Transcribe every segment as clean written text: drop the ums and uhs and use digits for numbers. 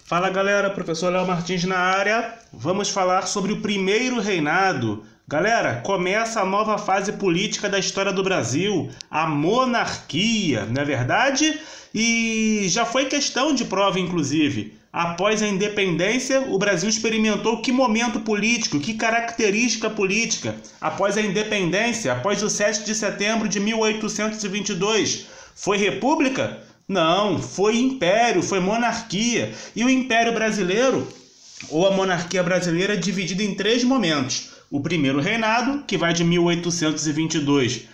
Fala galera, professor Léo Martins na área. Vamos falar sobre o primeiro reinado. Galera, começa a nova fase política da história do Brasil, a monarquia, não é verdade? E já foi questão de prova, inclusive. Após a independência, o Brasil experimentou que momento político, que característica política? Após a independência, após o 7 de setembro de 1822, foi república? Não, foi império, foi monarquia. E o Império Brasileiro, ou a monarquia brasileira, é dividida em três momentos. O primeiro reinado, que vai de 1822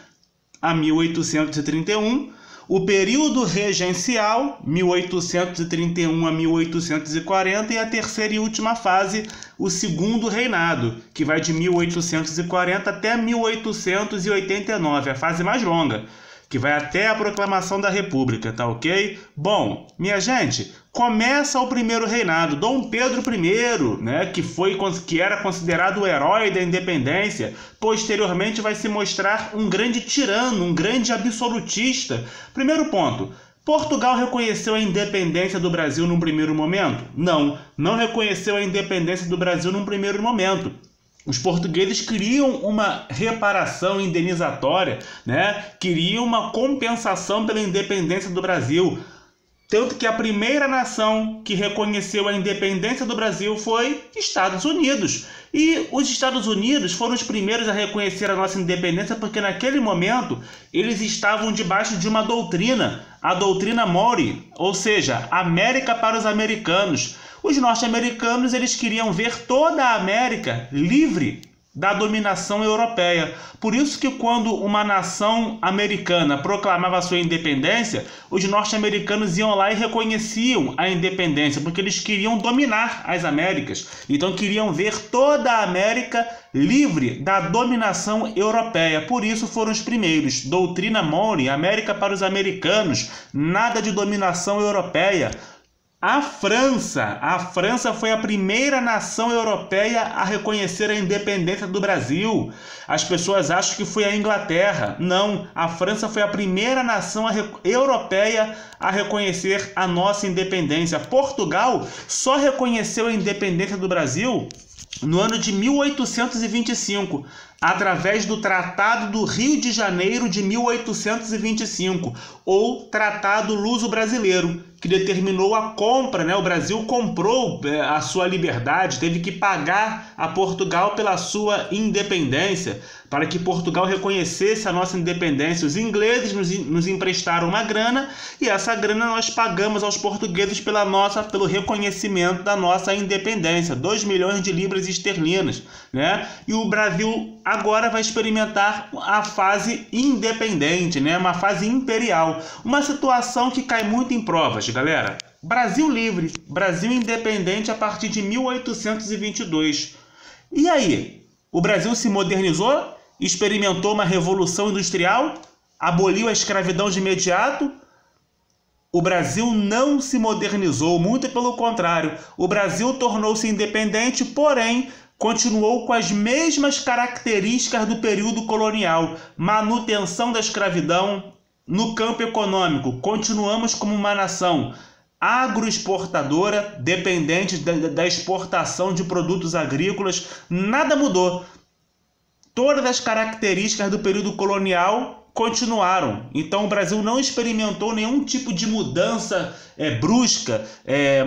a 1831. O período regencial, 1831 a 1840. E a terceira e última fase, o segundo reinado, que vai de 1840 até 1889, a fase mais longa, que vai até a proclamação da República, tá ok? Bom, minha gente, começa o primeiro reinado, Dom Pedro I, né, que era considerado o herói da independência, posteriormente vai se mostrar um grande tirano, um grande absolutista. Primeiro ponto, Portugal reconheceu a independência do Brasil num primeiro momento? Não, não reconheceu a independência do Brasil num primeiro momento. Os portugueses queriam uma reparação indenizatória, né? Queriam uma compensação pela independência do Brasil. Tanto que a primeira nação que reconheceu a independência do Brasil foi Estados Unidos. E os Estados Unidos foram os primeiros a reconhecer a nossa independência porque naquele momento eles estavam debaixo de uma doutrina, a doutrina Monroe, ou seja, América para os americanos. Os norte-americanos eles queriam ver toda a América livre da dominação europeia. Por isso que quando uma nação americana proclamava sua independência, os norte-americanos iam lá e reconheciam a independência, porque eles queriam dominar as Américas. Então queriam ver toda a América livre da dominação europeia. Por isso foram os primeiros. Doutrina Monroe, América para os americanos, nada de dominação europeia. A França foi a primeira nação europeia a reconhecer a independência do Brasil. As pessoas acham que foi a Inglaterra. Não, a França foi a primeira nação europeia a reconhecer a nossa independência. Portugal só reconheceu a independência do Brasil no ano de 1825, através do Tratado do Rio de Janeiro de 1825, ou Tratado Luso-Brasileiro, que determinou a compra, né? O Brasil comprou a sua liberdade, teve que pagar a Portugal pela sua independência, para que Portugal reconhecesse a nossa independência. Os ingleses nos emprestaram uma grana e essa grana nós pagamos aos portugueses pelo reconhecimento da nossa independência, 2 milhões de libras esterlinas, né? E o Brasil agora vai experimentar a fase independente, né? Uma fase imperial, uma situação que cai muito em provas, galera. Brasil livre, Brasil independente a partir de 1822. E aí? O Brasil se modernizou? Experimentou uma revolução industrial? Aboliu a escravidão de imediato? O Brasil não se modernizou, muito pelo contrário. O Brasil tornou-se independente, porém continuou com as mesmas características do período colonial. Manutenção da escravidão. No campo econômico, continuamos como uma nação agroexportadora, dependente da exportação de produtos agrícolas. Nada mudou. Todas as características do período colonial continuaram. Então o Brasil não experimentou nenhum tipo de mudança brusca,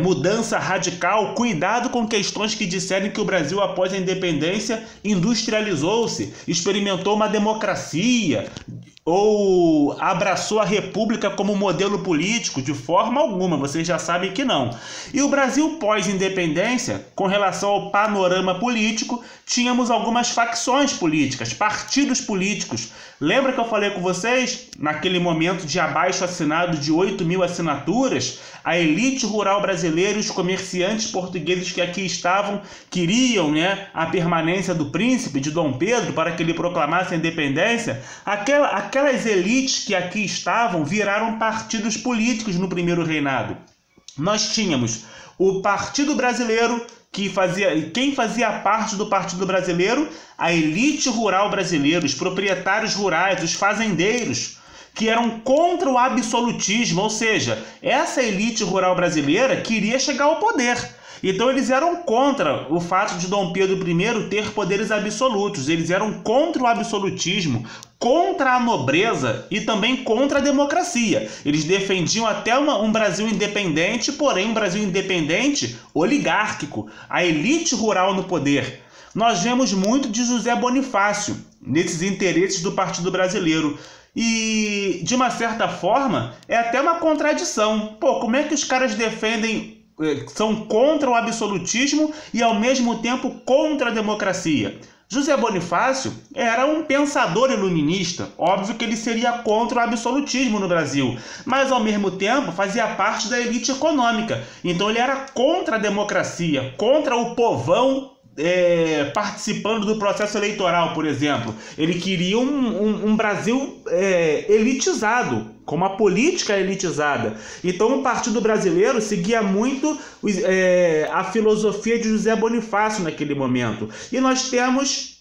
mudança radical. Cuidado com questões que disserem que o Brasil, após a independência, industrializou-se, experimentou uma democracia ou abraçou a república como modelo político. De forma alguma, vocês já sabem que não. E o Brasil pós-independência, com relação ao panorama político, tínhamos algumas facções políticas, partidos políticos. Lembra que eu falei com vocês, naquele momento de abaixo-assinado de 8.000 assinaturas, a elite rural brasileira e os comerciantes portugueses que aqui estavam queriam, né, a permanência do príncipe, de Dom Pedro, para que ele proclamasse a independência? Aquelas elites que aqui estavam viraram partidos políticos no primeiro reinado. Nós tínhamos o Partido Brasileiro, quem fazia parte do Partido Brasileiro? A elite rural brasileira, os proprietários rurais, os fazendeiros, que eram contra o absolutismo, ou seja, essa elite rural brasileira queria chegar ao poder. Então eles eram contra o fato de Dom Pedro I ter poderes absolutos, eles eram contra o absolutismo, contra a nobreza e também contra a democracia. Eles defendiam até um Brasil independente, porém um Brasil independente oligárquico, a elite rural no poder. Nós vemos muito de José Bonifácio nesses interesses do Partido Brasileiro. E, de uma certa forma, é até uma contradição. Pô, como é que os caras são contra o absolutismo e, ao mesmo tempo, contra a democracia? José Bonifácio era um pensador iluminista. Óbvio que ele seria contra o absolutismo no Brasil, mas, ao mesmo tempo, fazia parte da elite econômica. Então, ele era contra a democracia, contra o povão participando do processo eleitoral, por exemplo. Ele queria um Brasil elitizado, com uma política elitizada. Então o Partido Brasileiro seguia muito a filosofia de José Bonifácio naquele momento. E nós temos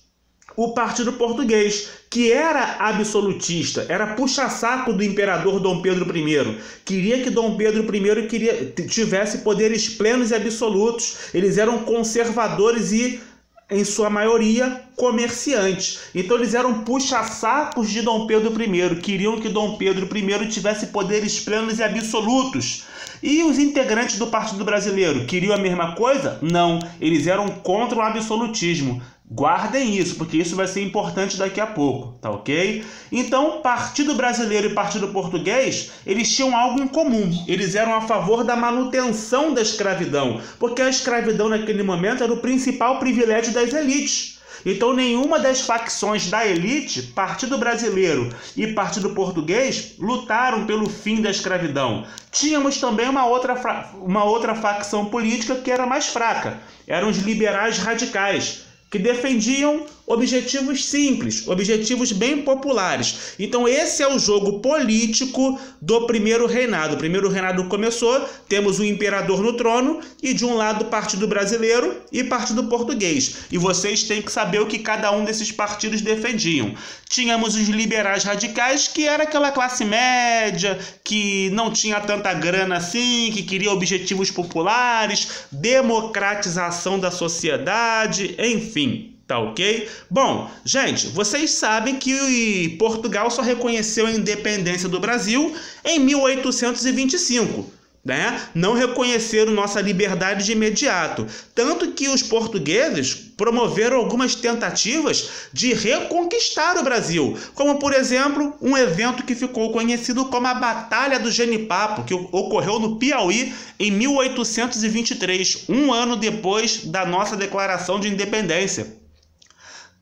o Partido Português, que era absolutista, era puxa-saco do imperador Dom Pedro I. Queria que Dom Pedro I tivesse poderes plenos e absolutos. Eles eram conservadores e, em sua maioria, comerciantes. Então eles eram puxa-sacos de Dom Pedro I. Queriam que Dom Pedro I tivesse poderes plenos e absolutos. E os integrantes do Partido Brasileiro queriam a mesma coisa? Não, eles eram contra o absolutismo. Guardem isso, porque isso vai ser importante daqui a pouco, tá ok? Então, Partido Brasileiro e Partido Português, eles tinham algo em comum. Eles eram a favor da manutenção da escravidão, porque a escravidão naquele momento era o principal privilégio das elites. Então, nenhuma das facções da elite, Partido Brasileiro e Partido Português, lutaram pelo fim da escravidão. Tínhamos também uma outra facção política que era mais fraca. Eram os liberais radicais, que defendiam objetivos simples, objetivos bem populares. Então esse é o jogo político do primeiro reinado. O primeiro reinado começou, temos o imperador no trono e de um lado o Partido Brasileiro e Partido Português. E vocês têm que saber o que cada um desses partidos defendiam. Tínhamos os liberais radicais, que era aquela classe média, que não tinha tanta grana assim, que queria objetivos populares, democratização da sociedade, enfim. Tá ok? Bom, gente, vocês sabem que Portugal só reconheceu a independência do Brasil em 1825. Né? Não reconheceram nossa liberdade de imediato. Tanto que os portugueses promoveram algumas tentativas de reconquistar o Brasil, como, por exemplo, um evento que ficou conhecido como a Batalha do Genipapo, que ocorreu no Piauí em 1823, um ano depois da nossa declaração de independência.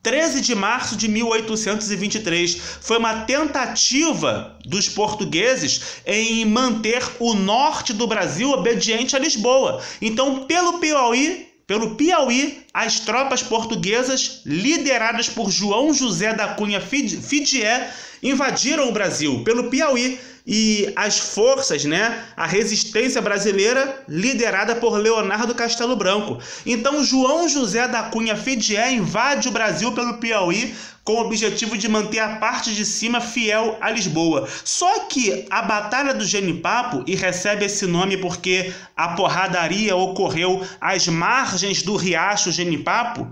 13 de março de 1823, foi uma tentativa dos portugueses em manter o norte do Brasil obediente a Lisboa. Então, pelo Piauí, as tropas portuguesas, lideradas por João José da Cunha Fidié, invadiram o Brasil pelo Piauí. E as forças, a resistência brasileira, liderada por Leonardo Castelo Branco. Então, João José da Cunha Fidié invade o Brasil pelo Piauí com o objetivo de manter a parte de cima fiel a Lisboa. Só que a Batalha do Genipapo, e recebe esse nome porque a porradaria ocorreu às margens do riacho Genipapo,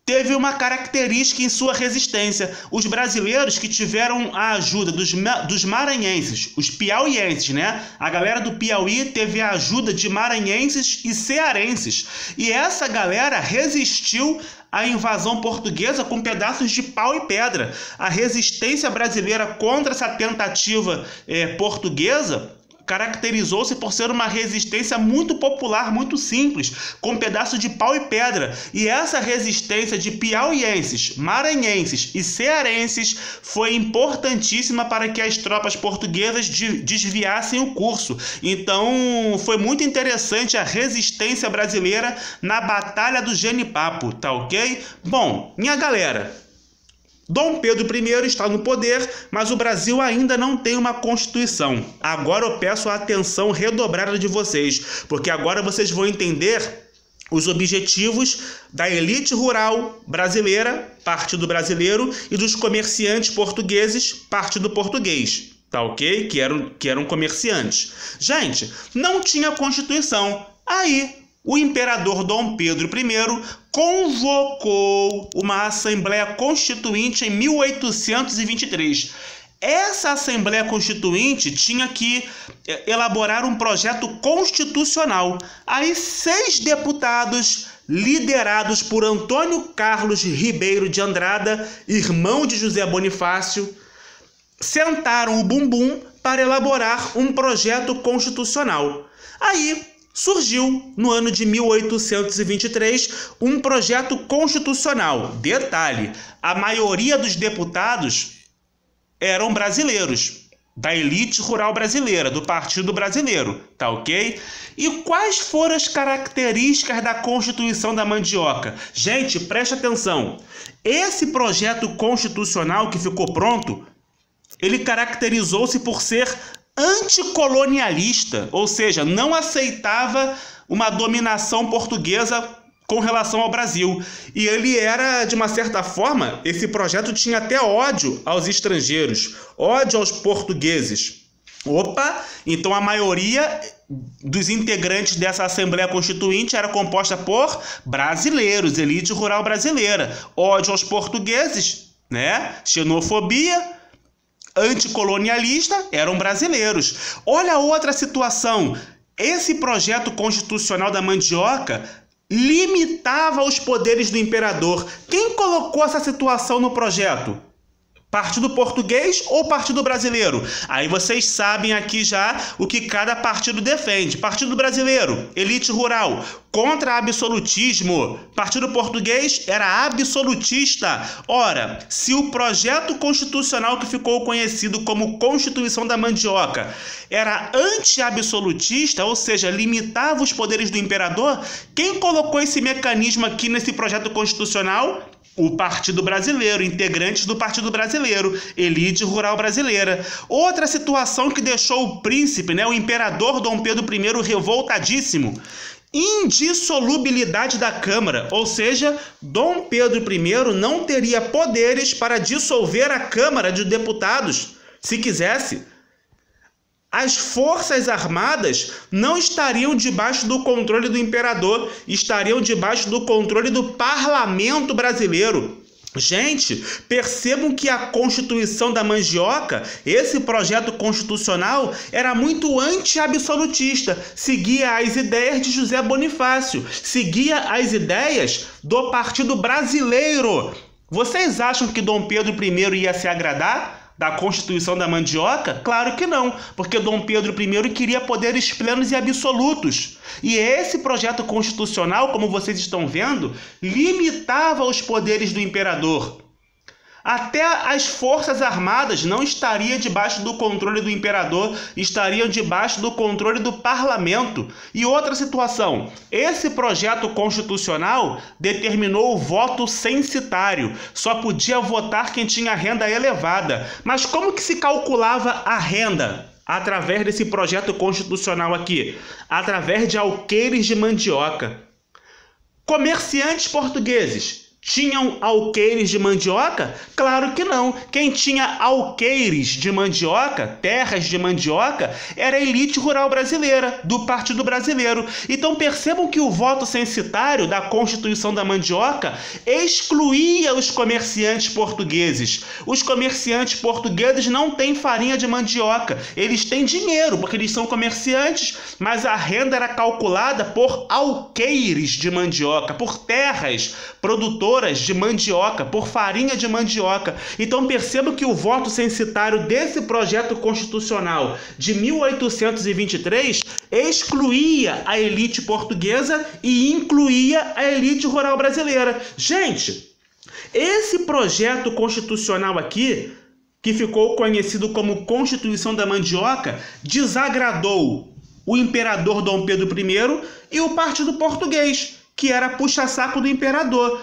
teve uma característica em sua resistência. Os brasileiros que tiveram a ajuda dos maranhenses, os piauienses, A galera do Piauí teve a ajuda de maranhenses e cearenses. E essa galera resistiu à invasão portuguesa com pedaços de pau e pedra. A resistência brasileira contra essa tentativa portuguesa caracterizou-se por ser uma resistência muito popular, muito simples, com pedaço de pau e pedra. E essa resistência de piauienses, maranhenses e cearenses foi importantíssima para que as tropas portuguesas desviassem o curso. Então, foi muito interessante a resistência brasileira na Batalha do Genipapo, tá ok? Bom, minha galera, Dom Pedro I está no poder, mas o Brasil ainda não tem uma Constituição. Agora eu peço a atenção redobrada de vocês, porque agora vocês vão entender os objetivos da elite rural brasileira, Partido Brasileiro, e dos comerciantes portugueses, Partido Português, tá ok? Que eram comerciantes. Gente, não tinha Constituição. Aí, o imperador Dom Pedro I convocou uma Assembleia Constituinte em 1823. Essa Assembleia Constituinte tinha que elaborar um projeto constitucional. Aí 6 deputados, liderados por Antônio Carlos Ribeiro de Andrada, irmão de José Bonifácio, sentaram o bumbum para elaborar um projeto constitucional. Aí surgiu, no ano de 1823, um projeto constitucional. Detalhe, a maioria dos deputados eram brasileiros, da elite rural brasileira, do Partido Brasileiro, tá ok? E quais foram as características da Constituição da Mandioca? Gente, preste atenção. Esse projeto constitucional que ficou pronto, ele caracterizou-se por ser anticolonialista, ou seja, não aceitava uma dominação portuguesa com relação ao Brasil. E ele era, de uma certa forma, esse projeto tinha até ódio aos estrangeiros, ódio aos portugueses. Opa, então a maioria dos integrantes dessa Assembleia Constituinte era composta por brasileiros, elite rural brasileira. Ódio aos portugueses, né? Xenofobia, anticolonialista, eram brasileiros. Olha outra situação. Esse projeto constitucional da Mandioca limitava os poderes do imperador. Quem colocou essa situação no projeto? Partido Português ou Partido Brasileiro? Aí vocês sabem aqui já o que cada partido defende. Partido Brasileiro, elite rural, contra absolutismo. Partido Português era absolutista. Ora, se o projeto constitucional que ficou conhecido como Constituição da Mandioca era anti-absolutista, ou seja, limitava os poderes do imperador, quem colocou esse mecanismo aqui nesse projeto constitucional? O Partido Brasileiro, integrantes do Partido Brasileiro, elite rural brasileira. Outra situação que deixou o príncipe, o imperador Dom Pedro I revoltadíssimo: indissolubilidade da Câmara, ou seja, Dom Pedro I não teria poderes para dissolver a Câmara de Deputados, se quisesse. As forças armadas não estariam debaixo do controle do imperador, estariam debaixo do controle do parlamento brasileiro. Gente, percebam que a Constituição da Mandioca, esse projeto constitucional, era muito anti-absolutista, seguia as ideias de José Bonifácio, seguia as ideias do Partido Brasileiro. Vocês acham que Dom Pedro I ia se agradar da Constituição da Mandioca? Claro que não, porque Dom Pedro I queria poderes plenos e absolutos. E esse projeto constitucional, como vocês estão vendo, limitava os poderes do imperador. Até as forças armadas não estariam debaixo do controle do imperador, estariam debaixo do controle do parlamento. E outra situação, esse projeto constitucional determinou o voto censitário. Só podia votar quem tinha renda elevada. Mas como que se calculava a renda? Através desse projeto constitucional aqui, através de alqueires de mandioca. Comerciantes portugueses tinham alqueires de mandioca? Claro que não. Quem tinha alqueires de mandioca, terras de mandioca, era a elite rural brasileira, do Partido Brasileiro. Então percebam que o voto censitário da Constituição da Mandioca excluía os comerciantes portugueses. Os comerciantes portugueses não têm farinha de mandioca. Eles têm dinheiro, porque eles são comerciantes, mas a renda era calculada por alqueires de mandioca, por terras produtoras de mandioca, por farinha de mandioca. Então perceba que o voto censitário desse projeto constitucional de 1823 excluía a elite portuguesa e incluía a elite rural brasileira. Gente, esse projeto constitucional aqui, que ficou conhecido como Constituição da Mandioca, desagradou o imperador Dom Pedro I e o Partido Português, que era puxa-saco do imperador.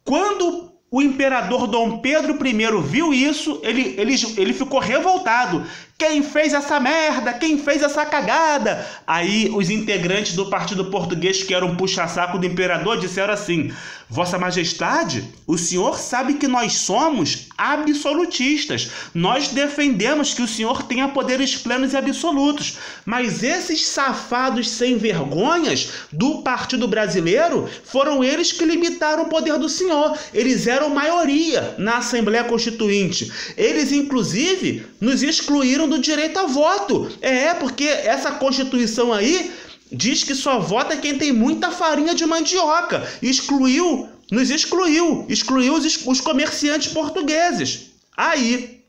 Quando O imperador Dom Pedro I viu isso, ele ficou revoltado. Quem fez essa merda? Quem fez essa cagada? Aí os integrantes do partido português, que eram puxa-saco do imperador, disseram assim: Vossa Majestade, o senhor sabe que nós somos absolutistas. Nós defendemos que o senhor tenha poderes plenos e absolutos. Mas esses safados sem vergonhas do Partido Brasileiro foram eles que limitaram o poder do senhor. Eles eram maioria na Assembleia Constituinte. Eles, inclusive, nos excluíram do direito a voto. Porque essa Constituição aí diz que só vota quem tem muita farinha de mandioca. Excluiu os comerciantes portugueses. Aí,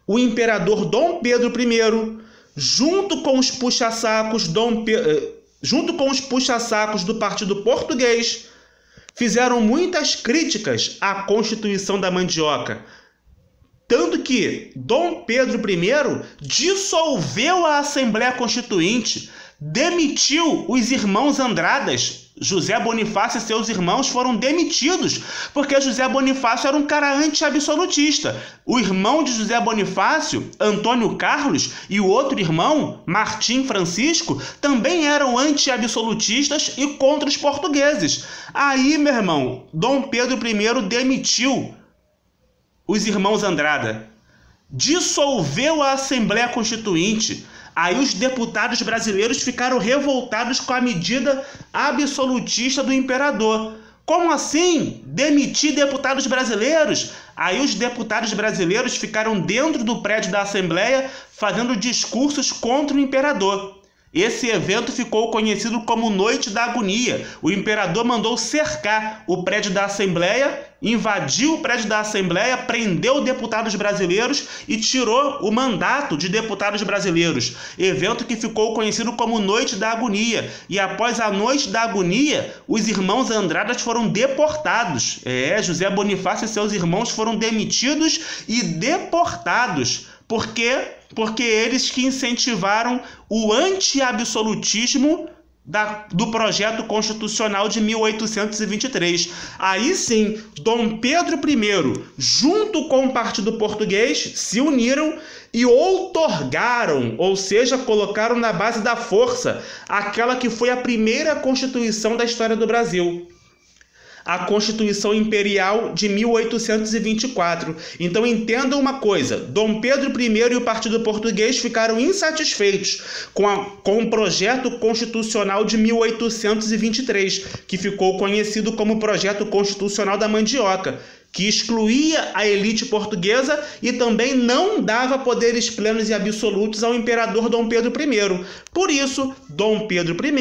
o imperador Dom Pedro I, junto com os puxa-sacos do Partido Português, fizeram muitas críticas à Constituição da Mandioca. Tanto que Dom Pedro I dissolveu a Assembleia Constituinte, demitiu os irmãos Andradas. José Bonifácio e seus irmãos foram demitidos, porque José Bonifácio era um cara anti-absolutista. O irmão de José Bonifácio, Antônio Carlos, e o outro irmão, Martim Francisco, também eram anti-absolutistas e contra os portugueses. Aí, meu irmão, Dom Pedro I demitiu os irmãos Andrada, dissolveu a Assembleia Constituinte. Aí os deputados brasileiros ficaram revoltados com a medida absolutista do imperador. Como assim? Demitir deputados brasileiros? Aí os deputados brasileiros ficaram dentro do prédio da Assembleia fazendo discursos contra o imperador. Esse evento ficou conhecido como Noite da Agonia. O imperador mandou cercar o prédio da Assembleia, invadiu o prédio da Assembleia, prendeu deputados brasileiros e tirou o mandato de deputados brasileiros. Evento que ficou conhecido como Noite da Agonia. E após a Noite da Agonia, os irmãos Andradas foram deportados. José Bonifácio e seus irmãos foram demitidos e deportados. Por quê? Porque eles que incentivaram o anti-absolutismo do projeto constitucional de 1823. Aí sim, Dom Pedro I, junto com o Partido Português, se uniram e outorgaram, ou seja, colocaram na base da força, aquela que foi a primeira Constituição da história do Brasil. A Constituição Imperial de 1824. Então entendam uma coisa, Dom Pedro I e o Partido Português ficaram insatisfeitos com o projeto constitucional de 1823, que ficou conhecido como Projeto Constitucional da Mandioca, que excluía a elite portuguesa e também não dava poderes plenos e absolutos ao imperador Dom Pedro I. Por isso, Dom Pedro I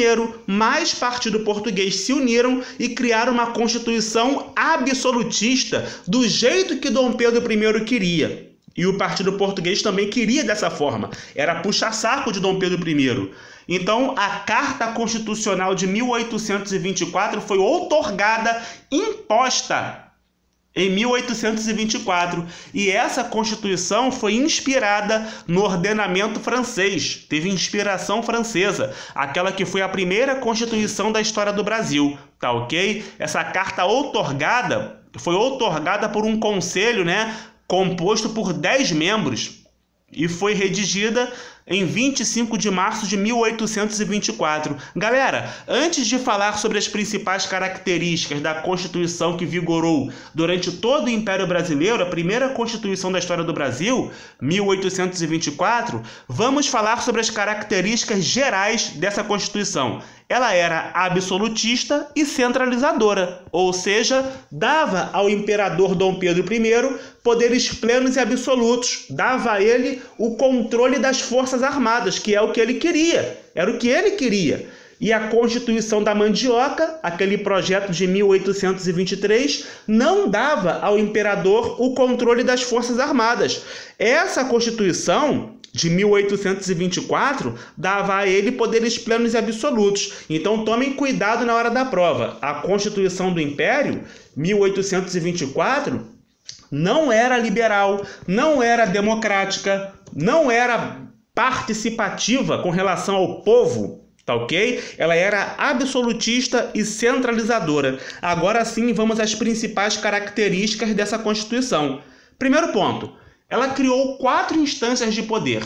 mais Partido Português se uniram e criaram uma Constituição absolutista do jeito que Dom Pedro I queria. E o Partido Português também queria dessa forma. Era puxa-saco de Dom Pedro I. Então, a Carta Constitucional de 1824 foi outorgada, imposta em 1824, e essa Constituição foi inspirada no ordenamento francês, teve inspiração francesa, aquela que foi a primeira Constituição da história do Brasil, tá ok? Essa carta foi outorgada por um conselho, composto por 10 membros, e foi redigida em 25 de março de 1824. Galera, antes de falar sobre as principais características da Constituição que vigorou durante todo o Império Brasileiro, a primeira Constituição da história do Brasil, 1824, vamos falar sobre as características gerais dessa Constituição. Ela era absolutista e centralizadora, ou seja, dava ao imperador Dom Pedro I poderes plenos e absolutos, dava a ele o controle das forças armadas, que é o que ele queria, era o que ele queria. E a Constituição da Mandioca, aquele projeto de 1823, não dava ao imperador o controle das forças armadas. Essa Constituição de 1824 dava a ele poderes plenos e absolutos. Então tomem cuidado na hora da prova. A Constituição do Império, 1824, não era liberal, não era democrática, não era participativa com relação ao povo. tá ok? Ela era absolutista e centralizadora. Agora sim, vamos às principais características dessa Constituição. Primeiro ponto, ela criou 4 instâncias de poder: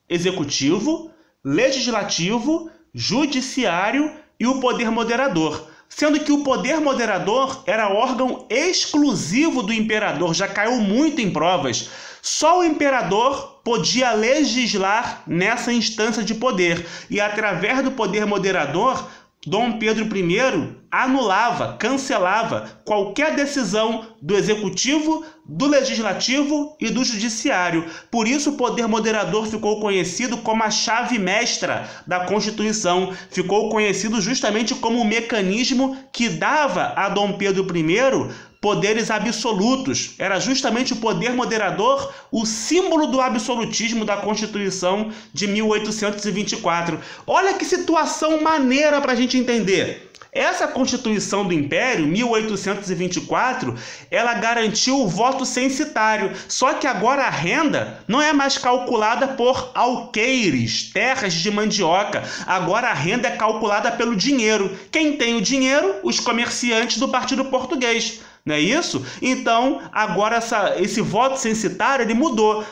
executivo, legislativo, judiciário e o poder moderador. Sendo que o poder moderador era órgão exclusivo do imperador, já caiu muito em provas. Só o imperador podia legislar nessa instância de poder. E através do poder moderador, Dom Pedro I anulava, cancelava qualquer decisão do executivo, do legislativo e do judiciário. Por isso o poder moderador ficou conhecido como a chave mestra da Constituição. Ficou conhecido justamente como o mecanismo que dava a Dom Pedro I poderes absolutos. Era justamente o poder moderador o símbolo do absolutismo da Constituição de 1824. Olha que situação maneira para a gente entender. Essa Constituição do Império, 1824, ela garantiu o voto censitário. Só que agora a renda não é mais calculada por alqueires, terras de mandioca. Agora a renda é calculada pelo dinheiro. Quem tem o dinheiro? Os comerciantes do Partido Português. Não é isso? Então, agora esse voto censitário ele mudou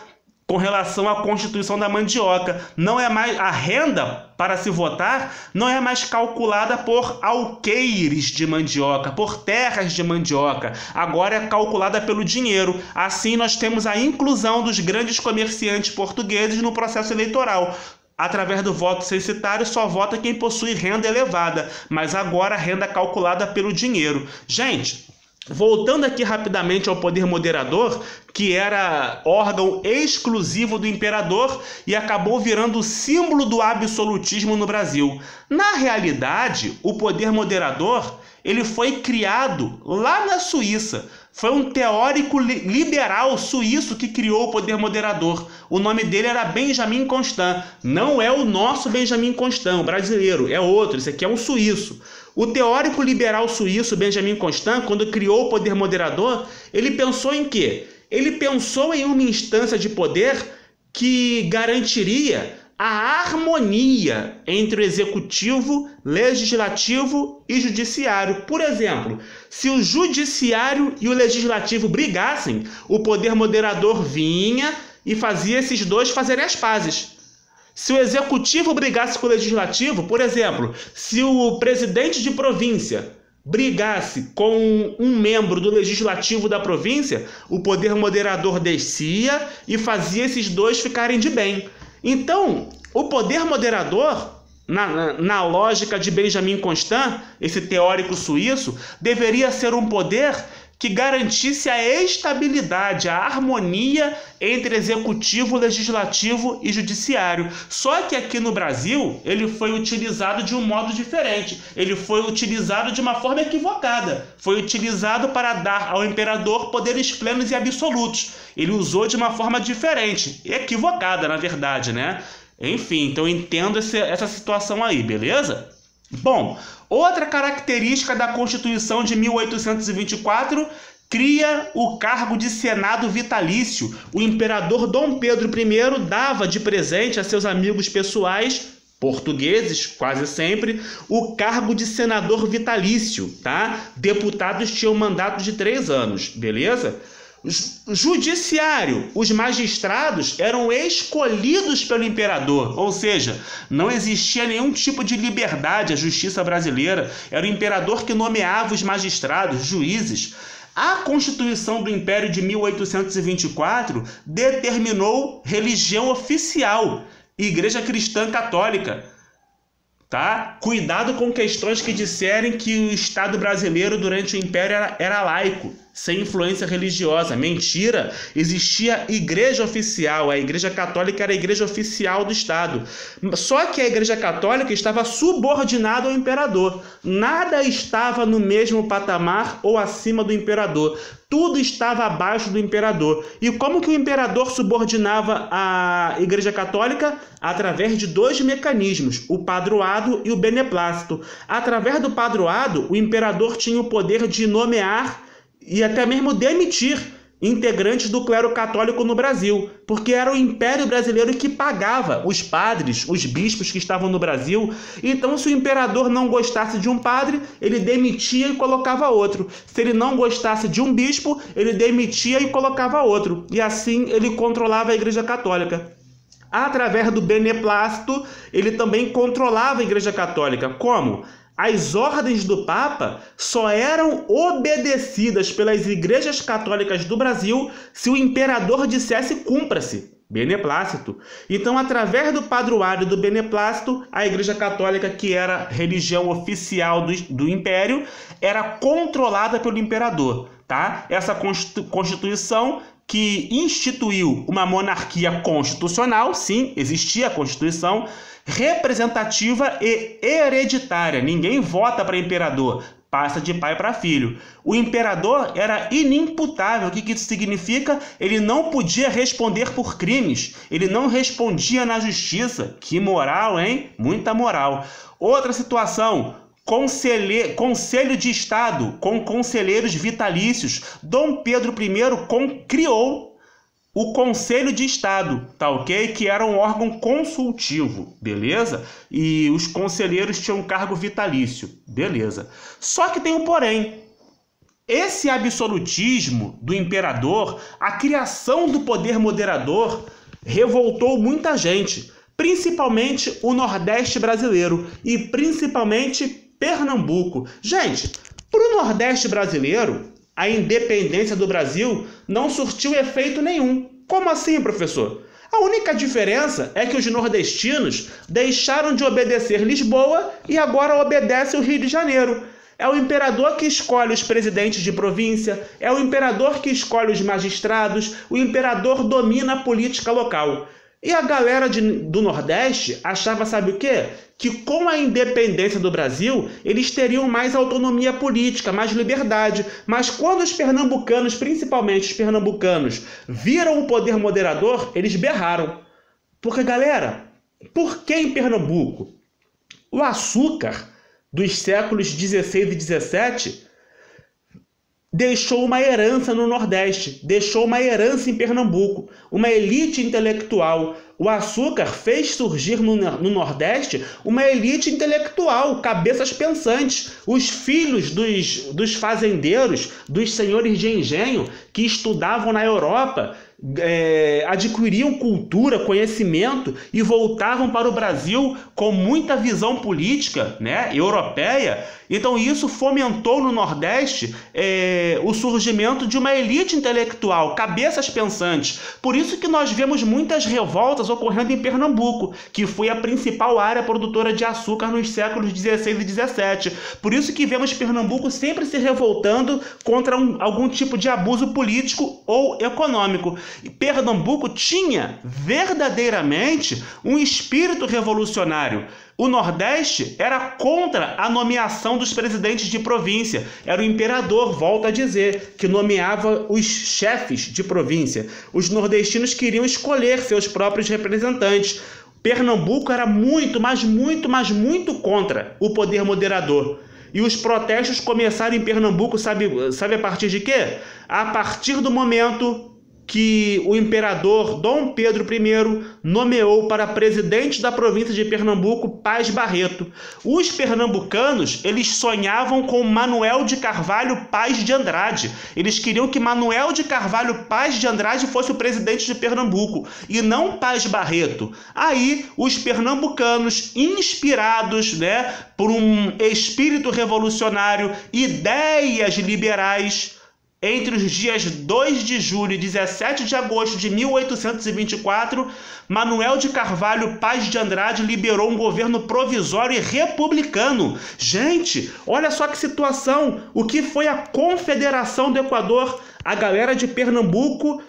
com relação à Constituição da Mandioca. Não é mais a renda para se votar, não é mais calculada por alqueires de mandioca, por terras de mandioca. Agora é calculada pelo dinheiro. Assim nós temos a inclusão dos grandes comerciantes portugueses no processo eleitoral. Através do voto censitário só vota quem possui renda elevada, mas agora a renda é calculada pelo dinheiro. Gente, voltando aqui rapidamente ao poder moderador, que era órgão exclusivo do imperador e acabou virando o símbolo do absolutismo no Brasil. Na realidade, o poder moderador ele foi criado lá na Suíça. Foi um teórico liberal suíço que criou o poder moderador. O nome dele era Benjamin Constant. Não é o nosso Benjamin Constant, o brasileiro, é outro. Esse aqui é um suíço. O teórico liberal suíço Benjamin Constant, quando criou o poder moderador, ele pensou em quê? Ele pensou em uma instância de poder que garantiria a harmonia entre o executivo, legislativo e judiciário. Por exemplo, se o judiciário e o legislativo brigassem, o poder moderador vinha e fazia esses dois fazerem as pazes. Se o executivo brigasse com o legislativo, por exemplo, se o presidente de província brigasse com um membro do legislativo da província, o poder moderador descia e fazia esses dois ficarem de bem. Então, o poder moderador, na lógica de Benjamin Constant, esse teórico suíço, deveria ser um poder que garantisse a estabilidade, a harmonia entre executivo, legislativo e judiciário. Só que aqui no Brasil, ele foi utilizado de um modo diferente. Ele foi utilizado de uma forma equivocada. Foi utilizado para dar ao imperador poderes plenos e absolutos. Ele usou de uma forma diferente, equivocada, na verdade, né? Enfim, então eu entendo essa situação aí, beleza? Bom, outra característica da Constituição de 1824 cria o cargo de Senado vitalício. O imperador Dom Pedro I dava de presente a seus amigos pessoais, portugueses, quase sempre, o cargo de senador vitalício, tá? Deputados tinham mandato de 3 anos, beleza? Judiciário, os magistrados eram escolhidos pelo imperador, ou seja, não existia nenhum tipo de liberdade à justiça brasileira, era o imperador que nomeava os magistrados, juízes. A Constituição do Império de 1824 determinou religião oficial, Igreja Cristã Católica. Tá? Cuidado com questões que disserem que o Estado brasileiro durante o Império era laico, sem influência religiosa. Mentira! Existia igreja oficial, a Igreja Católica era a igreja oficial do Estado. Só que a Igreja Católica estava subordinada ao imperador. Nada estava no mesmo patamar ou acima do imperador. Tudo estava abaixo do imperador. E como que o imperador subordinava a Igreja Católica? Através de 2 mecanismos, o padroado e o beneplácito. Através do padroado, o imperador tinha o poder de nomear e até mesmo demitir integrantes do clero católico no Brasil, porque era o Império Brasileiro que pagava os padres, os bispos que estavam no Brasil. Então, se o imperador não gostasse de um padre, ele demitia e colocava outro. Se ele não gostasse de um bispo, ele demitia e colocava outro. E assim ele controlava a Igreja Católica. Através do beneplácito, ele também controlava a Igreja Católica. Como? As ordens do Papa só eram obedecidas pelas igrejas católicas do Brasil se o imperador dissesse cumpra-se. Beneplácito. Então, através do padroário e do beneplácito, a Igreja Católica, que era a religião oficial do Império, era controlada pelo imperador. Tá? Essa Constituição que instituiu uma monarquia constitucional, sim, existia a Constituição, representativa e hereditária. Ninguém vota para imperador, passa de pai para filho. O imperador era inimputável. O que isso significa? Ele não podia responder por crimes, ele não respondia na justiça. Que moral, hein? Muita moral. Outra situação, Conselho de Estado, com conselheiros vitalícios. Dom Pedro I criou o Conselho de Estado, tá ok? Que era um órgão consultivo, beleza? E os conselheiros tinham um cargo vitalício, beleza? Só que tem um porém. Esse absolutismo do imperador, a criação do poder moderador, revoltou muita gente, principalmente o Nordeste brasileiro e principalmente Pernambuco. Gente, para o Nordeste brasileiro, a independência do Brasil não surtiu efeito nenhum. Como assim, professor? A única diferença é que os nordestinos deixaram de obedecer Lisboa e agora obedecem o Rio de Janeiro. É o imperador que escolhe os presidentes de província, é o imperador que escolhe os magistrados, o imperador domina a política local. E a galera do Nordeste achava, sabe o quê? Que com a independência do Brasil, eles teriam mais autonomia política, mais liberdade. Mas quando os pernambucanos, principalmente os pernambucanos, viram o poder moderador, eles berraram. Porque, galera, por que em Pernambuco? O açúcar dos séculos XVI e XVII deixou uma herança no Nordeste, deixou uma herança em Pernambuco, uma elite intelectual. O açúcar fez surgir no Nordeste uma elite intelectual, cabeças pensantes, os filhos dos fazendeiros, dos senhores de engenho que estudavam na Europa, adquiriam cultura, conhecimento e voltavam para o Brasil com muita visão política, né, europeia. Então isso fomentou no Nordeste o surgimento de uma elite intelectual, cabeças pensantes. Por isso que nós vemos muitas revoltas ocorrendo em Pernambuco, que foi a principal área produtora de açúcar nos séculos XVI e XVII. Por isso que vemos Pernambuco sempre se revoltando contra algum tipo de abuso político ou econômico. E Pernambuco tinha verdadeiramente um espírito revolucionário. O Nordeste era contra a nomeação dos presidentes de província. Era o imperador, volta a dizer, que nomeava os chefes de província. Os nordestinos queriam escolher seus próprios representantes. Pernambuco era muito, mas muito contra o poder moderador. E os protestos começaram em Pernambuco, sabe a partir de quê? A partir do momento que o imperador Dom Pedro I nomeou para presidente da província de Pernambuco Paz Barreto. Os pernambucanos, eles sonhavam com Manuel de Carvalho Paz de Andrade. Eles queriam que Manuel de Carvalho Paz de Andrade fosse o presidente de Pernambuco e não Paz Barreto. Aí os pernambucanos, inspirados, né, por um espírito revolucionário, ideias liberais, entre os dias 2 de julho e 17 de agosto de 1824, Manuel de Carvalho Paz de Andrade liberou um governo provisório e republicano. Gente, olha só que situação! O que foi a Confederação do Equador? A galera de Pernambuco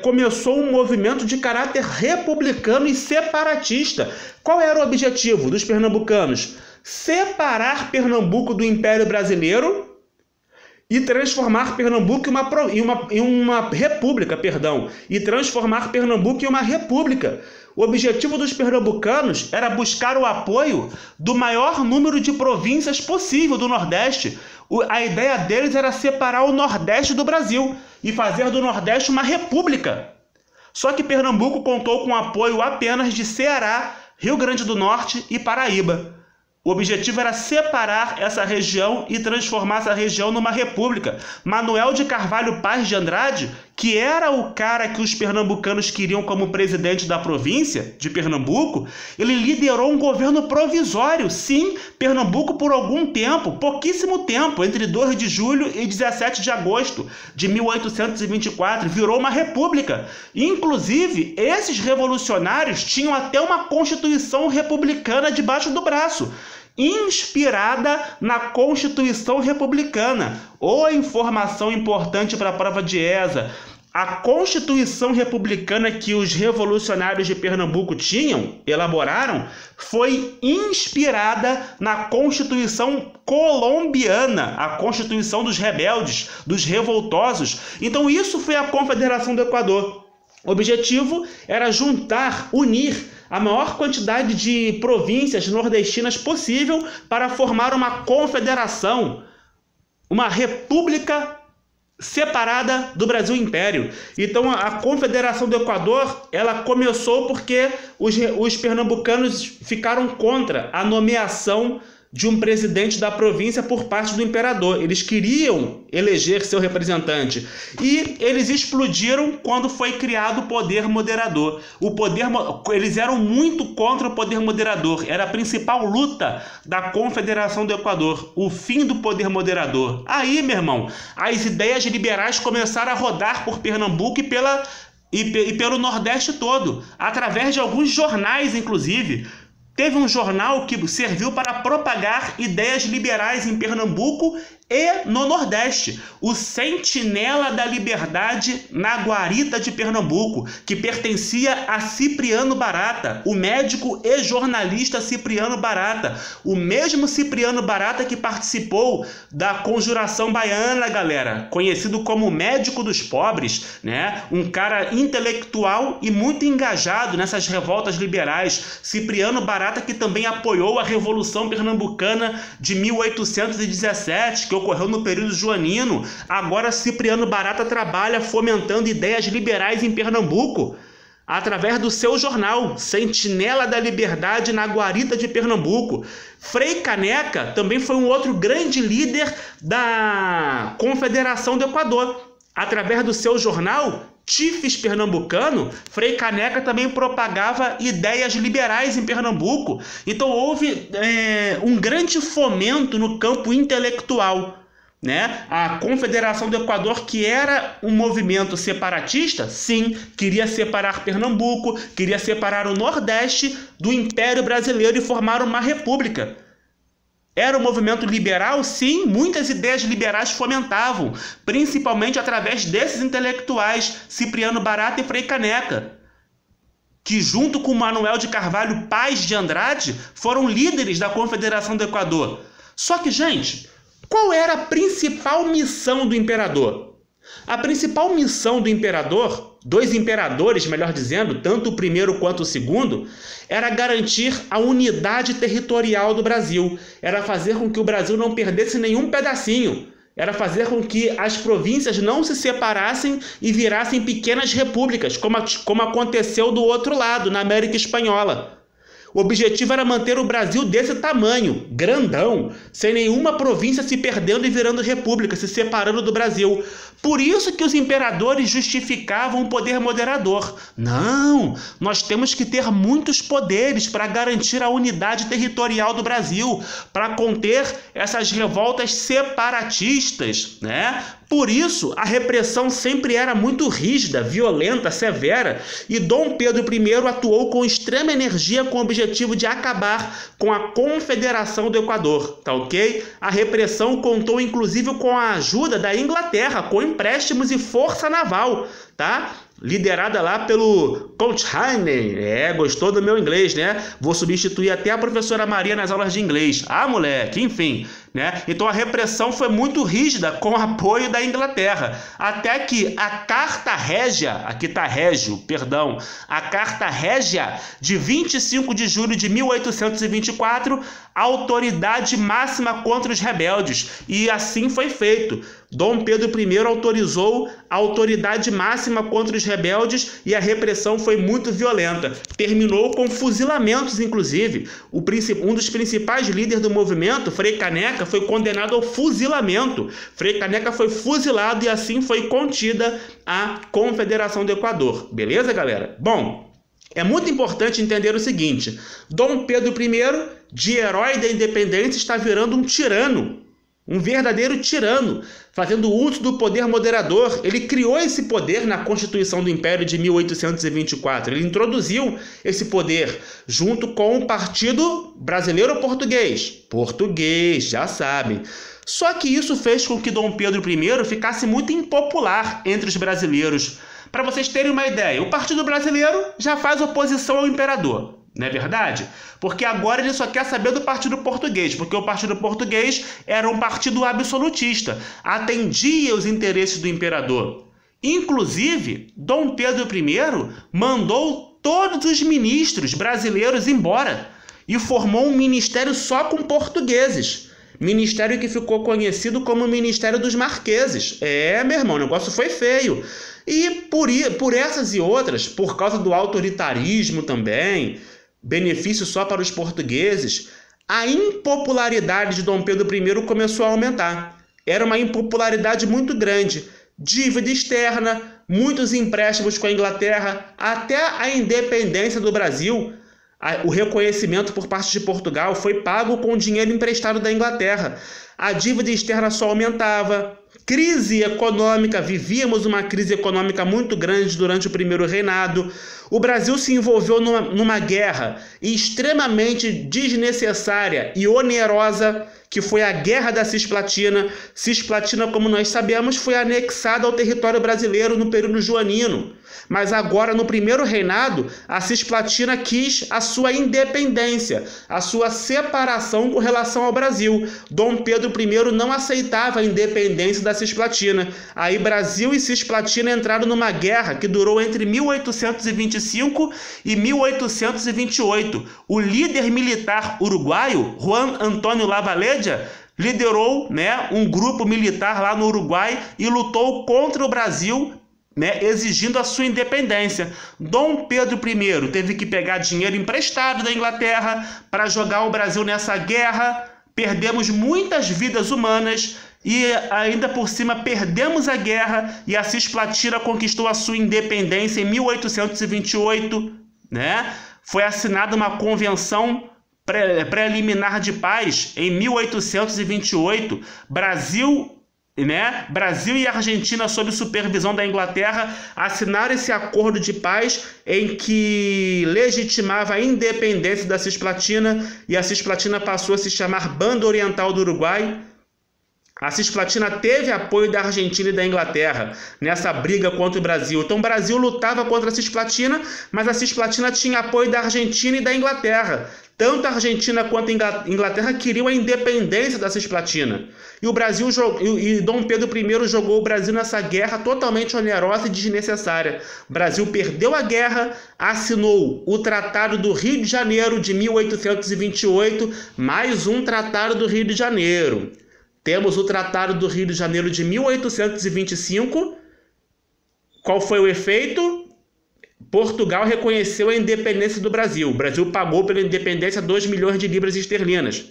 começou um movimento de caráter republicano e separatista. Qual era o objetivo dos pernambucanos? Separar Pernambuco do Império Brasileiro e transformar Pernambuco em uma república, e transformar Pernambuco em uma república. O objetivo dos pernambucanos era buscar o apoio do maior número de províncias possível do Nordeste. A ideia deles era separar o Nordeste do Brasil. e fazer do Nordeste uma república. Só que Pernambuco contou com o apoio apenas de Ceará, Rio Grande do Norte e Paraíba. O objetivo era separar essa região e transformar essa região numa república. Manuel de Carvalho Paz de Andrade, que era o cara que os pernambucanos queriam como presidente da província de Pernambuco, ele liderou um governo provisório. Sim, Pernambuco por algum tempo, pouquíssimo tempo, entre 2 de julho e 17 de agosto de 1824, virou uma república. Inclusive, esses revolucionários tinham até uma constituição republicana debaixo do braço, inspirada na Constituição Republicana. Ou a informação importante para a prova de ESA: a Constituição Republicana que os revolucionários de Pernambuco elaboraram, foi inspirada na Constituição colombiana, a Constituição dos rebeldes, dos revoltosos. Então isso foi a Confederação do Equador. O objetivo era unir a maior quantidade de províncias nordestinas possível para formar uma confederação, uma república separada do Brasil Império. Então a Confederação do Equador, ela começou porque os pernambucanos ficaram contra a nomeação de um presidente da província por parte do imperador. Eles queriam eleger seu representante e eles explodiram quando foi criado o poder moderador. Eles eram muito contra o poder moderador. Era a principal luta da Confederação do Equador, o fim do poder moderador. Aí, meu irmão, as ideias liberais começaram a rodar por Pernambuco e pelo Nordeste todo, através de alguns jornais, inclusive. Teve um jornal que serviu para propagar ideias liberais em Pernambuco e no Nordeste, o Sentinela da Liberdade na Guarita de Pernambuco, que pertencia a Cipriano Barata, o médico e jornalista Cipriano Barata, o mesmo Cipriano Barata que participou da Conjuração Baiana, galera, conhecido como médico dos pobres, né? Um cara intelectual e muito engajado nessas revoltas liberais. Cipriano Barata, que também apoiou a Revolução Pernambucana de 1817, que ocorreu no período joanino. Agora Cipriano Barata trabalha fomentando ideias liberais em Pernambuco através do seu jornal, Sentinela da Liberdade na Guarita de Pernambuco. Frei Caneca também foi um outro grande líder da Confederação do Equador. Através do seu jornal, Tifes Pernambucano, Frei Caneca também propagava ideias liberais em Pernambuco. Então houve um grande fomento no campo intelectual, né? A Confederação do Equador, que era um movimento separatista, sim, queria separar Pernambuco, queria separar o Nordeste do Império Brasileiro e formar uma república. Era um movimento liberal, sim, muitas ideias liberais fomentavam, principalmente através desses intelectuais, Cipriano Barata e Frei Caneca, que junto com Manuel de Carvalho Paz de Andrade foram líderes da Confederação do Equador. Só que, gente, qual era a principal missão do imperador? A principal missão do imperador, dos imperadores, melhor dizendo, tanto o primeiro quanto o segundo, era garantir a unidade territorial do Brasil. Era fazer com que o Brasil não perdesse nenhum pedacinho. Era fazer com que as províncias não se separassem e virassem pequenas repúblicas, como aconteceu do outro lado, na América Espanhola. O objetivo era manter o Brasil desse tamanho, grandão, sem nenhuma província se perdendo e virando república, se separando do Brasil. Por isso que os imperadores justificavam o poder moderador. Não, nós temos que ter muitos poderes para garantir a unidade territorial do Brasil, para conter essas revoltas separatistas, né? Por isso, a repressão sempre era muito rígida, violenta, severa, e Dom Pedro I atuou com extrema energia com o objetivo de acabar com a Confederação do Equador, tá ok? A repressão contou inclusive com a ajuda da Inglaterra, com empréstimos e força naval, tá? Liderada lá pelo Coachhaine. Gostou do meu inglês, né? Vou substituir até a professora Maria nas aulas de inglês. Ah, moleque, enfim. né? Então a repressão foi muito rígida com o apoio da Inglaterra, até que a Carta Régia, aqui está Régio, perdão, a Carta Régia de 25 de julho de 1824, autoridade máxima contra os rebeldes, e assim foi feito. Dom Pedro I autorizou a autoridade máxima contra os rebeldes e a repressão foi muito violenta. Terminou com fuzilamentos, inclusive. Um dos principais líderes do movimento, Frei Caneca, foi condenado ao fuzilamento. Frei Caneca foi fuzilado e assim foi contida a Confederação do Equador. Beleza, galera? Bom, é muito importante entender o seguinte: Dom Pedro I, de herói da independência, está virando um tirano. Um verdadeiro tirano, fazendo uso do poder moderador. Ele criou esse poder na Constituição do Império de 1824. Ele introduziu esse poder junto com o Partido Brasileiro ou Português? Português, já sabem. Só que isso fez com que Dom Pedro I ficasse muito impopular entre os brasileiros. Para vocês terem uma ideia, o Partido Brasileiro já faz oposição ao imperador. Não é verdade? Porque agora ele só quer saber do Partido Português, porque o Partido Português era um partido absolutista, atendia os interesses do imperador. Inclusive, Dom Pedro I mandou todos os ministros brasileiros embora e formou um ministério só com portugueses. Ministério que ficou conhecido como Ministério dos Marqueses. Meu irmão, o negócio foi feio. E por essas e outras, por causa do autoritarismo também, benefício só para os portugueses, a impopularidade de Dom Pedro I começou a aumentar. Era uma impopularidade muito grande. Dívida externa, muitos empréstimos com a Inglaterra, até a independência do Brasil. O reconhecimento por parte de Portugal foi pago com dinheiro emprestado da Inglaterra. A dívida externa só aumentava. Crise econômica, vivíamos uma crise econômica muito grande durante o primeiro reinado. O Brasil se envolveu numa guerra extremamente desnecessária e onerosa, que foi a Guerra da Cisplatina. Cisplatina, como nós sabemos, foi anexada ao território brasileiro no período joanino. Mas agora, no primeiro reinado, a Cisplatina quis a sua independência, a sua separação com relação ao Brasil. Dom Pedro I não aceitava a independência da Cisplatina. Aí Brasil e Cisplatina entraram numa guerra que durou entre 1825 e 1828. O líder militar uruguaio, Juan Antônio Lavalleja, liderou, um grupo militar lá no Uruguai e lutou contra o Brasil, exigindo a sua independência. Dom Pedro I teve que pegar dinheiro emprestado da Inglaterra para jogar o Brasil nessa guerra. Perdemos muitas vidas humanas e ainda por cima perdemos a guerra, e a Cisplatina conquistou a sua independência em 1828, Foi assinada uma convenção preliminar de paz em 1828. Brasil e Argentina, sob supervisão da Inglaterra, assinaram esse acordo de paz em que legitimava a independência da Cisplatina, e a Cisplatina passou a se chamar Banda Oriental do Uruguai. A Cisplatina teve apoio da Argentina e da Inglaterra nessa briga contra o Brasil. Então o Brasil lutava contra a Cisplatina, mas a Cisplatina tinha apoio da Argentina e da Inglaterra. Tanto a Argentina quanto a Inglaterra queriam a independência da Cisplatina. E Dom Pedro I jogou o Brasil nessa guerra totalmente onerosa e desnecessária. O Brasil perdeu a guerra, assinou o Tratado do Rio de Janeiro de 1828, mais um Tratado do Rio de Janeiro. Temos o Tratado do Rio de Janeiro de 1825. Qual foi o efeito? Portugal reconheceu a independência do Brasil. O Brasil pagou pela independência 2 milhões de libras esterlinas.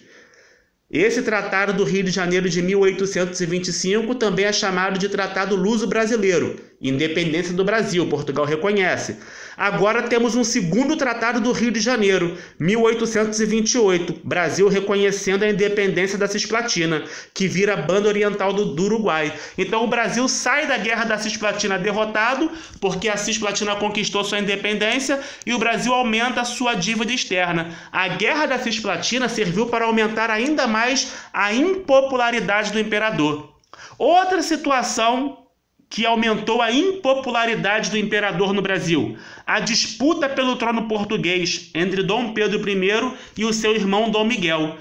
Esse Tratado do Rio de Janeiro de 1825 também é chamado de Tratado Luso-Brasileiro. Independência do Brasil, Portugal reconhece. Agora temos um segundo Tratado do Rio de Janeiro, 1828, Brasil reconhecendo a independência da Cisplatina, que vira Banda Oriental do Uruguai. Então o Brasil sai da Guerra da Cisplatina derrotado, porque a Cisplatina conquistou sua independência, e o Brasil aumenta a sua dívida externa. A Guerra da Cisplatina serviu para aumentar ainda mais a impopularidade do imperador. Outra situação que aumentou a impopularidade do imperador no Brasil: a disputa pelo trono português entre Dom Pedro I e o seu irmão Dom Miguel.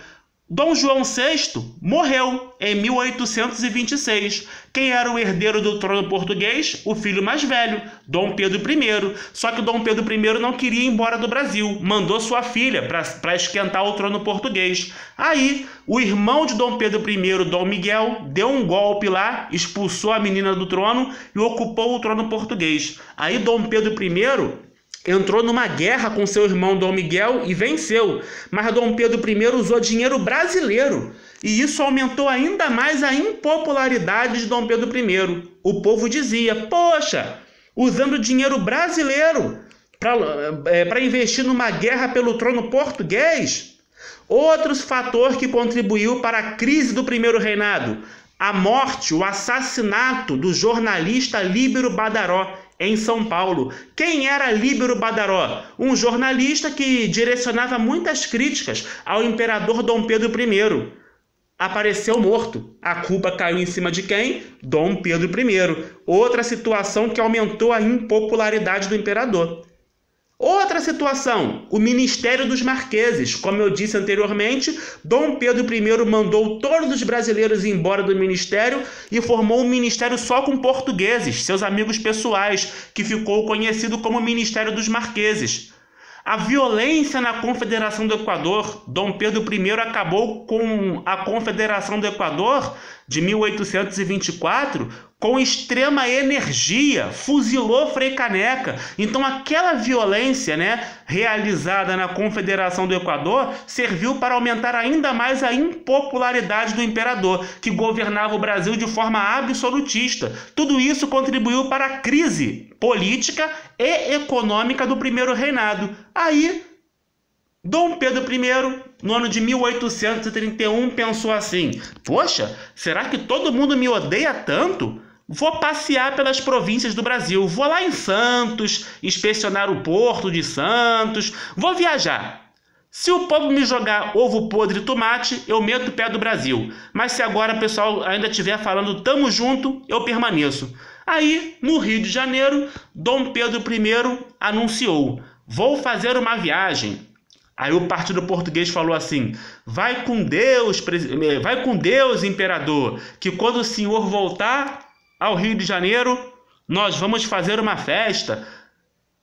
Dom João VI morreu em 1826. Quem era o herdeiro do trono português? O filho mais velho, Dom Pedro I. Só que Dom Pedro I não queria ir embora do Brasil. Mandou sua filha para esquentar o trono português. Aí, o irmão de Dom Pedro I, Dom Miguel, deu um golpe lá, expulsou a menina do trono e ocupou o trono português. Aí Dom Pedro I entrou numa guerra com seu irmão Dom Miguel e venceu. Mas Dom Pedro I usou dinheiro brasileiro. E isso aumentou ainda mais a impopularidade de Dom Pedro I. O povo dizia, poxa, usando dinheiro brasileiro para investir numa guerra pelo trono português. Outro fator que contribuiu para a crise do primeiro reinado, a morte, o assassinato do jornalista Líbero Badaró, em São Paulo. Quem era Líbero Badaró? Um jornalista que direcionava muitas críticas ao imperador Dom Pedro I. Apareceu morto. A culpa caiu em cima de quem? Dom Pedro I. Outra situação que aumentou a impopularidade do imperador. Outra situação, o Ministério dos Marqueses. Como eu disse anteriormente, Dom Pedro I mandou todos os brasileiros embora do ministério e formou um ministério só com portugueses, seus amigos pessoais, que ficou conhecido como Ministério dos Marqueses. A violência na Confederação do Equador. Dom Pedro I acabou com a Confederação do Equador de 1824 com extrema energia, fuzilou Frei Caneca. Então aquela violência, realizada na Confederação do Equador serviu para aumentar ainda mais a impopularidade do imperador, que governava o Brasil de forma absolutista. Tudo isso contribuiu para a crise política e econômica do primeiro reinado. Aí, Dom Pedro I, no ano de 1831, pensou assim, poxa, será que todo mundo me odeia tanto? Vou passear pelas províncias do Brasil, vou lá em Santos, inspecionar o porto de Santos, vou viajar. Se o povo me jogar ovo podre e tomate, eu meto o pé do Brasil. Mas se agora o pessoal ainda estiver falando tamo junto, eu permaneço. Aí, no Rio de Janeiro, Dom Pedro I anunciou, vou fazer uma viagem. Aí o partido português falou assim, vai com Deus, imperador, que quando o senhor voltar ao Rio de Janeiro, nós vamos fazer uma festa.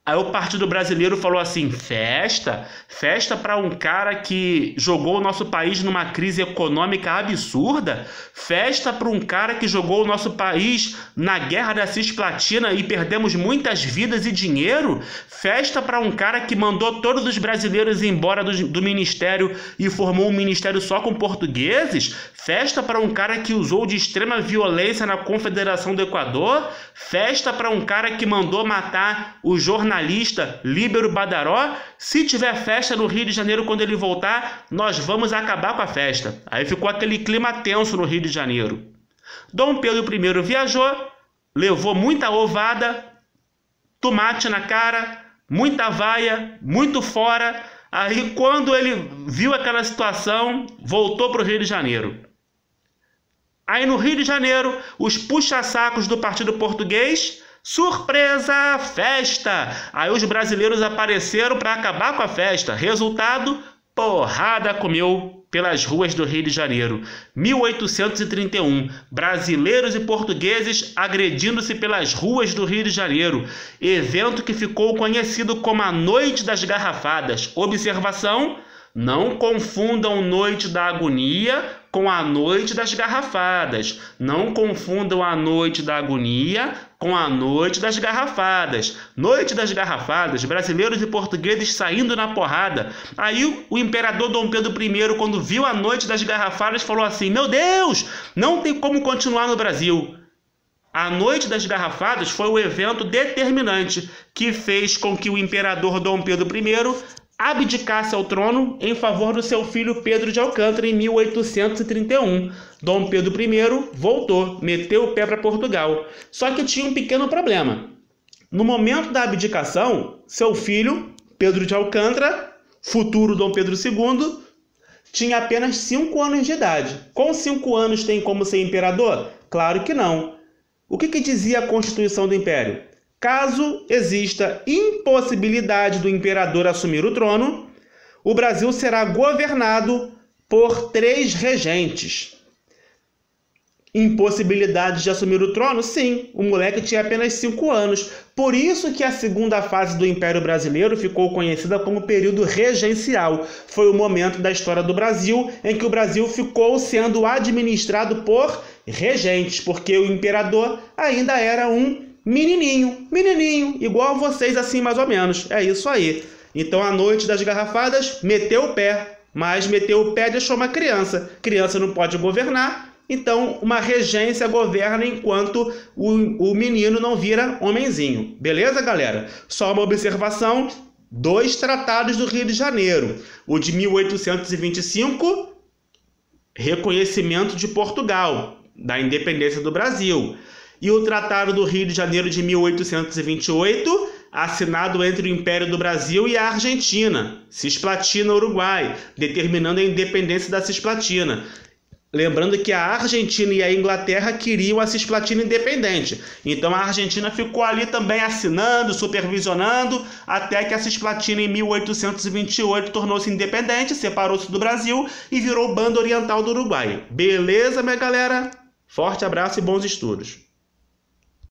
Aí o partido brasileiro falou assim, festa? Festa para um cara que jogou o nosso país numa crise econômica absurda? Festa para um cara que jogou o nosso país na guerra da Cisplatina e perdemos muitas vidas e dinheiro? Festa para um cara que mandou todos os brasileiros embora do ministério e formou um ministério só com portugueses? Festa para um cara que usou de extrema violência na Confederação do Equador? Festa para um cara que mandou matar o jornalista Líbero Badaró? Se tiver festa no Rio de Janeiro quando ele voltar, nós vamos acabar com a festa. Aí ficou aquele clima tenso no Rio de Janeiro. Dom Pedro I viajou, levou muita ovada, tomate na cara, muita vaia, muito fora. Aí quando ele viu aquela situação, voltou para o Rio de Janeiro. Aí no Rio de Janeiro, os puxa-sacos do Partido Português, surpresa, festa! Aí os brasileiros apareceram para acabar com a festa. Resultado, porrada comeu pelas ruas do Rio de Janeiro. 1831, brasileiros e portugueses agredindo-se pelas ruas do Rio de Janeiro. Evento que ficou conhecido como a Noite das Garrafadas. Observação, não confundam Noite da Agonia com a Noite das Garrafadas. Não confundam a Noite da Agonia com a Noite das Garrafadas. Noite das Garrafadas, brasileiros e portugueses saindo na porrada. Aí o imperador Dom Pedro I, quando viu a Noite das Garrafadas, falou assim, meu Deus, não tem como continuar no Brasil. A Noite das Garrafadas foi o evento determinante que fez com que o imperador Dom Pedro I abdicasse ao trono em favor do seu filho Pedro de Alcântara em 1831. Dom Pedro I voltou, meteu o pé para Portugal. Só que tinha um pequeno problema. No momento da abdicação, seu filho, Pedro de Alcântara, futuro Dom Pedro II, tinha apenas 5 anos de idade. Com 5 anos tem como ser imperador? Claro que não. O que dizia a Constituição do Império? Caso exista impossibilidade do imperador assumir o trono, o Brasil será governado por 3 regentes. Impossibilidade de assumir o trono? Sim, o moleque tinha apenas 5 anos. Por isso que a segunda fase do Império Brasileiro ficou conhecida como período regencial. Foi o momento da história do Brasil em que o Brasil ficou sendo administrado por regentes, porque o imperador ainda era um menininho, igual a vocês assim mais ou menos. É isso aí. Então, a noite das garrafadas, meteu o pé, mas meteu o pé deixou uma criança. Criança não pode governar. Então, uma regência governa enquanto o menino não vira homenzinho. Beleza, galera? Só uma observação: 2 tratados do Rio de Janeiro. O de 1825, reconhecimento de Portugal, da independência do Brasil. E o Tratado do Rio de Janeiro de 1828, assinado entre o Império do Brasil e a Argentina, Cisplatina, Uruguai, determinando a independência da Cisplatina. Lembrando que a Argentina e a Inglaterra queriam a Cisplatina independente. Então a Argentina ficou ali também assinando, supervisionando, até que a Cisplatina em 1828 tornou-se independente, separou-se do Brasil e virou Banda Oriental do Uruguai. Beleza, minha galera? Forte abraço e bons estudos.